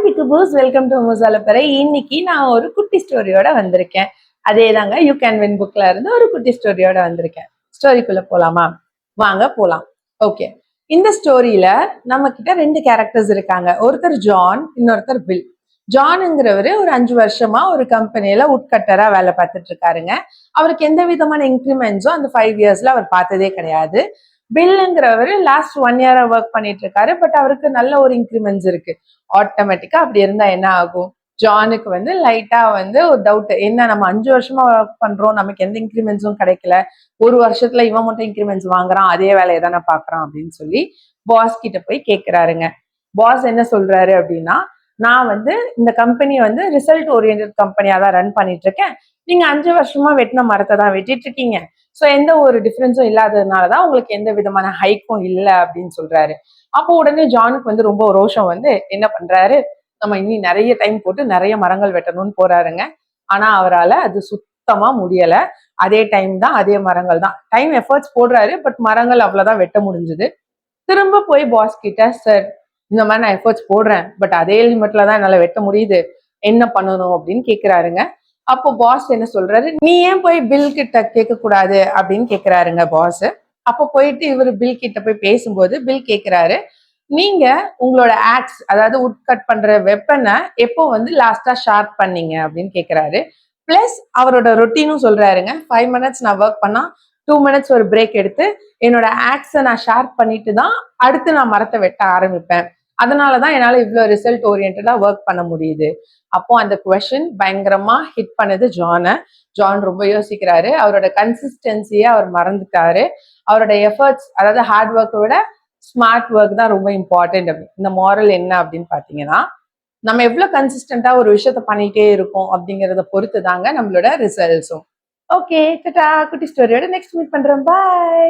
பிக்குபூஸ் welcome to முசாலப்பறை. இன்னைக்கு நான் ஒரு குட்டி ஸ்டோரியோட வந்திருக்கேன். அதே தாங்க யூ கேன் வின் புக்ல இருந்து ஒரு குட்டி ஸ்டோரியோட வந்திருக்கேன். ஸ்டோரிக்குள்ள போலாமா? வாங்க போலாம். ஓகே, இந்த ஸ்டோரியில நம்ம கிட்ட 2 கேரக்டர்ஸ் இருக்காங்க. ஒருத்தர் ஜான், இன்னொருத்தர் பில். ஜான்ங்கிறவரு ஒரு 5 வருஷமா ஒரு கம்பெனியில உட்கட்டரா வேலை பார்த்துட்டு இருக்காருங்க. அவருக்கு எந்த விதமான இன்க்ரிமெண்ட்ஸும் அந்த 5 இயர்ஸ்ல அவர் பார்த்ததே கிடையாது. பில்லுங்கிறவரு லாஸ்ட் 1 இயரா ஒர்க் பண்ணிட்டு இருக்காரு. பட் அவருக்கு நல்ல ஒரு இன்க்ரிமெண்ட்ஸ் இருக்கு. ஆட்டோமேட்டிக்கா அப்படி இருந்தா என்ன ஆகும்? ஜானுக்கு லைட்டா ஒரு டவுட். என்ன, நம்ம 5 வருஷமா ஒர்க் பண்றோம், நமக்கு எந்த இன்க்ரிமெண்ட்ஸும் கிடைக்கல, ஒரு வருஷத்துல இவன் மட்டும் இன்க்ரிமெண்ட்ஸ் வாங்குறான், அதே வேலையை தானே பாக்குறான் அப்படின்னு சொல்லி பாஸ் கிட்ட போய் கேக்குறாருங்க. பாஸ் என்ன சொல்றாரு அப்படின்னா, நான் இந்த கம்பெனி ரிசல்ட் ஓரியன்ட் கம்பெனியா தான் ரன் பண்ணிட்டு இருக்கேன். நீங்க 5 வருஷமா வெட்டின மரத்தை தான் வெட்டிட்டு இருக்கீங்க. சோ எந்த ஒரு டிஃபரன்ஸும் இல்லாததுனாலதான் உங்களுக்கு எந்த விதமான ஹைக்கும் இல்லை அப்படின்னு சொல்றாரு. அப்போ உடனே ஜானுக்கு ரொம்ப ரோஷம் என்ன பண்றாரு, நம்ம இனி நிறைய டைம் போட்டு நிறைய மரங்கள் வெட்டணும்னு போறாருங்க. ஆனா அவரால் அது சுத்தமா முடியல. அதே டைம் தான், அதே மரங்கள் தான். டைம் எஃபர்ட்ஸ் போடுறாரு, பட் மரங்கள் அவ்வளவுதான் வெட்ட முடிஞ்சது. திரும்ப போய் பாஸ் கிட்ட, சார் இந்த மாதிரி நான் எஃபர்ட்ஸ் போடுறேன், பட் அதே லிமிட்ல தான் என்னால வெட்ட முடியுது, என்ன பண்ணணும் அப்படின்னு கேக்குறாருங்க. அப்போ பாஸ் என்ன சொல்றாரு, நீ ஏன் போய் பில் கிட்ட கேட்க கூடாது அப்படின்னு கேக்குறாருங்க பாஸ். அப்போ போயிட்டு இவரு பில் கிட்ட போய் பேசும்போது பில் கேக்குறாரு, நீங்க உங்களோட ஆக்ஸ், அதாவது உட் கட் பண்ற வெப்பனை எப்போ லாஸ்டா ஷார்ப் பண்ணீங்க அப்படின்னு கேக்குறாரு. பிளஸ் அவரோட ரொட்டீனும் சொல்றாருங்க. 5 மினிட்ஸ் நான் ஒர்க் பண்ணா 2 மினிட்ஸ் ஒரு பிரேக் எடுத்து என்னோட ஆக்ஸை நான் ஷார்ப் பண்ணிட்டு தான் அடுத்து நான் மரத்தை வெட்ட ஆரம்பிப்பேன். அதனாலதான் என்னால இவ்வளவு ரிசல்ட் ஓரியன்டா ஒர்க் பண்ண முடியுது. அப்போ அந்த குவெஸ்டின் பயங்கரமா ஹிட் பண்ணுது ஜானை. ஜான் ரொம்ப யோசிக்கிறாரு. அவரோட கன்சிஸ்டன்சியை அவர் மறந்துட்டாரு. அவரோட எஃபர்ட்ஸ், அதாவது ஹார்ட் ஒர்க்கை விட ஸ்மார்ட் ஒர்க் தான் ரொம்ப இம்பார்ட்டன்ட். இந்த மாரல் என்ன அப்படின்னு பாத்தீங்கன்னா, நம்ம எவ்வளவு கன்சிஸ்டன்டா ஒரு விஷயத்த பண்ணிட்டே இருக்கோம் அப்படிங்கறத பொறுத்து தாங்க நம்மளோட ரிசல்ட்ஸும். ஓகே, டாடா. குட்டி ஸ்டோரியோட நெக்ஸ்ட் மீட் பண்றேன். பாய்.